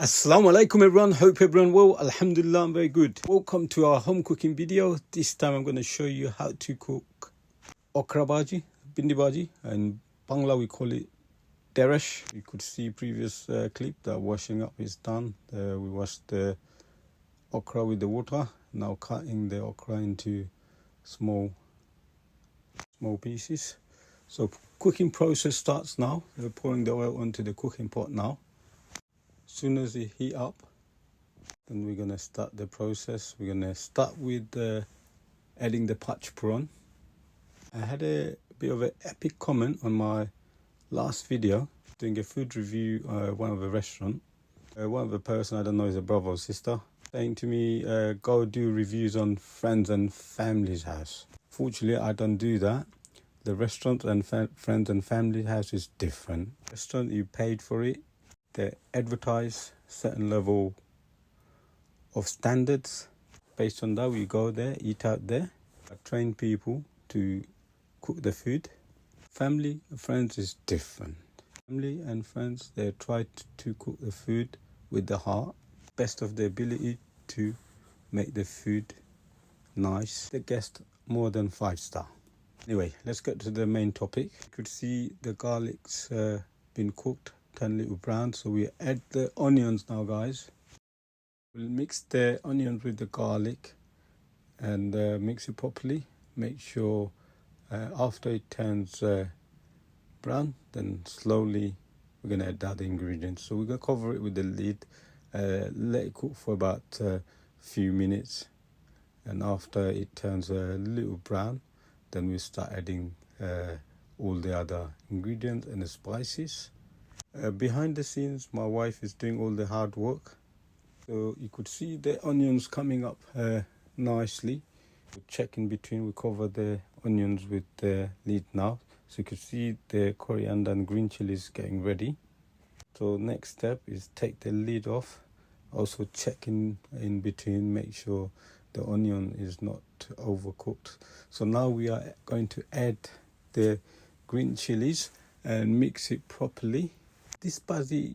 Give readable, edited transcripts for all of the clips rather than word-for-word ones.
Assalamu alaikum everyone, hope everyone well. Alhamdulillah, I'm very good. Welcome to our home cooking video. This time I'm going to show you how to cook okra bhaji, bindi bhaji, and Bangla we call it deresh. You could see previous clip that washing up is done. We washed the okra with the water. Now cutting the okra into small pieces. So cooking process starts now. We're pouring the oil onto the cooking pot now. As soon as it heat up, then we're gonna start the process. We're gonna start with adding the pachpuron. I had a bit of an epic comment on my last video doing a food review one of a restaurant. One of the person, I don't know, is a brother or sister, saying to me, go do reviews on friends and family's house. Fortunately, I don't do that. The restaurant and friends and family house is different. Restaurant, you paid for it. They advertise certain level of standards. Based on that, we go there, eat out there. I train people to cook the food. Family and friends is different. Family and friends, they try to cook the food with the heart, best of their ability to make the food nice. The guest more than 5-star. Anyway, let's get to the main topic. You could see the garlic's been cooked, turn a little brown. So we add the onions now, guys. We'll mix the onions with the garlic and mix it properly. Make sure after it turns brown, then slowly we're going to add the other ingredients. So we're going to cover it with the lid, let it cook for about a few minutes. And after it turns a little brown, then we start adding all the other ingredients and the spices. Behind the scenes, my wife is doing all the hard work. So you could see the onions coming up nicely. We check in between, we cover the onions with the lid now. So you could see the coriander and green chilies getting ready. So next step is take the lid off. Also check in between, make sure the onion is not overcooked. So now we are going to add the green chilies and mix it properly. This bhaji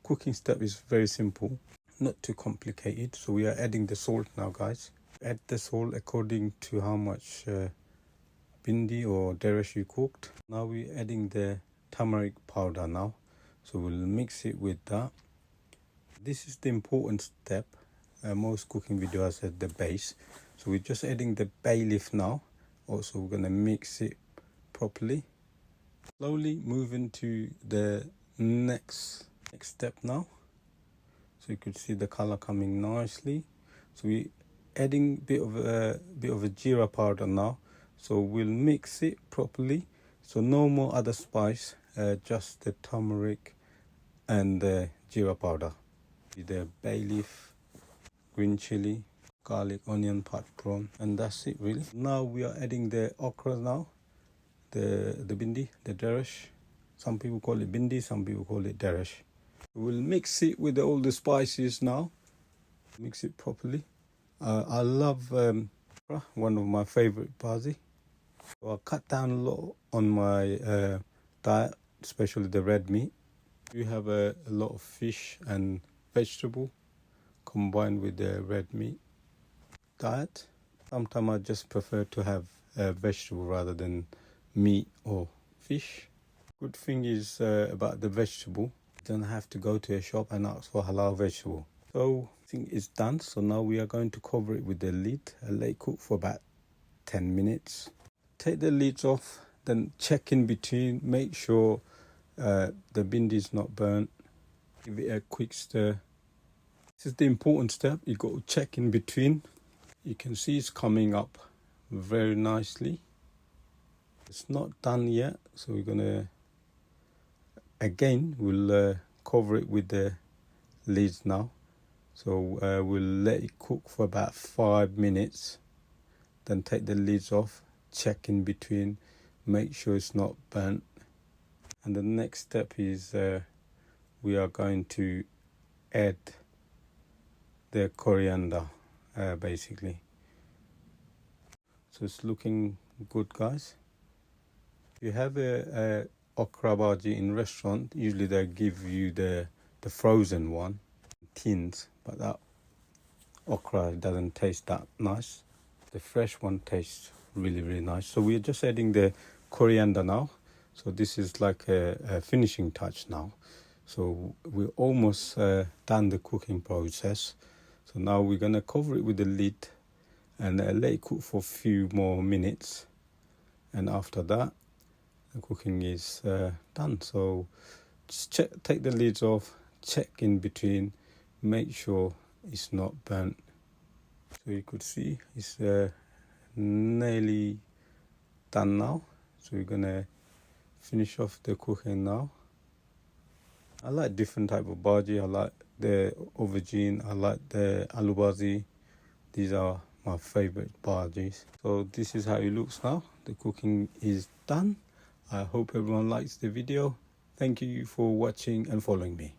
cooking step is very simple, not too complicated. So we are adding the salt now, guys. Add the salt according to how much bindi or deresh you cooked. Now we're adding the turmeric powder now. So we'll mix it with that. This is the important step. Most cooking videos at the base. So we're just adding the bay leaf now. Also, we're going to mix it properly. Slowly move into the next step now. So you could see the color coming nicely. So we're adding a bit of a jeera powder now. So we'll mix it properly. So no more other spice, just the turmeric and the jeera powder. The bay leaf, green chili, garlic, onion, pachpuron, and that's it really. Now we are adding the okra now, the bindi, the deresh. Some people call it bindi, some people call it deresh. We'll mix it with all the spices now. Mix it properly. I love one of my favorite bhaji. So I cut down a lot on my diet, especially the red meat. We have a lot of fish and vegetable combined with the red meat diet. Sometimes I just prefer to have vegetable rather than meat or fish. Good thing is about the vegetable, you don't have to go to a shop and ask for halal vegetable. So I think it's done. So now we are going to cover it with the lid and let it cook for about 10 minutes. Take the lids off, then check in between, make sure the bindi is not burnt. Give it a quick stir. This is the important step. You got to check in between. You can see it's coming up very nicely. It's not done yet, so we're gonna again we'll cover it with the lids now. So we'll let it cook for about 5 minutes, then take the lids off, check in between, make sure it's not burnt. And the next step is we are going to add the coriander basically. So it's looking good, guys. If you have a okra bhaji in restaurant, usually they give you the frozen one. tins, but that okra doesn't taste that nice. The fresh one tastes really, really nice. So we're just adding the coriander now. So this is like a finishing touch now. So we're almost done the cooking process. So now we're gonna cover it with the lid and let it cook for a few more minutes. And after that, the cooking is done. So just take the lids off, check in between, make sure it's not burnt. So you could see it's nearly done now. So we're gonna finish off the cooking now. I like different type of bhaji. I like the aubergine, I like the aloo bhaji. These are my favorite bhajis. So this is how it looks now. The cooking is done. I hope everyone likes the video. Thank you for watching and following me.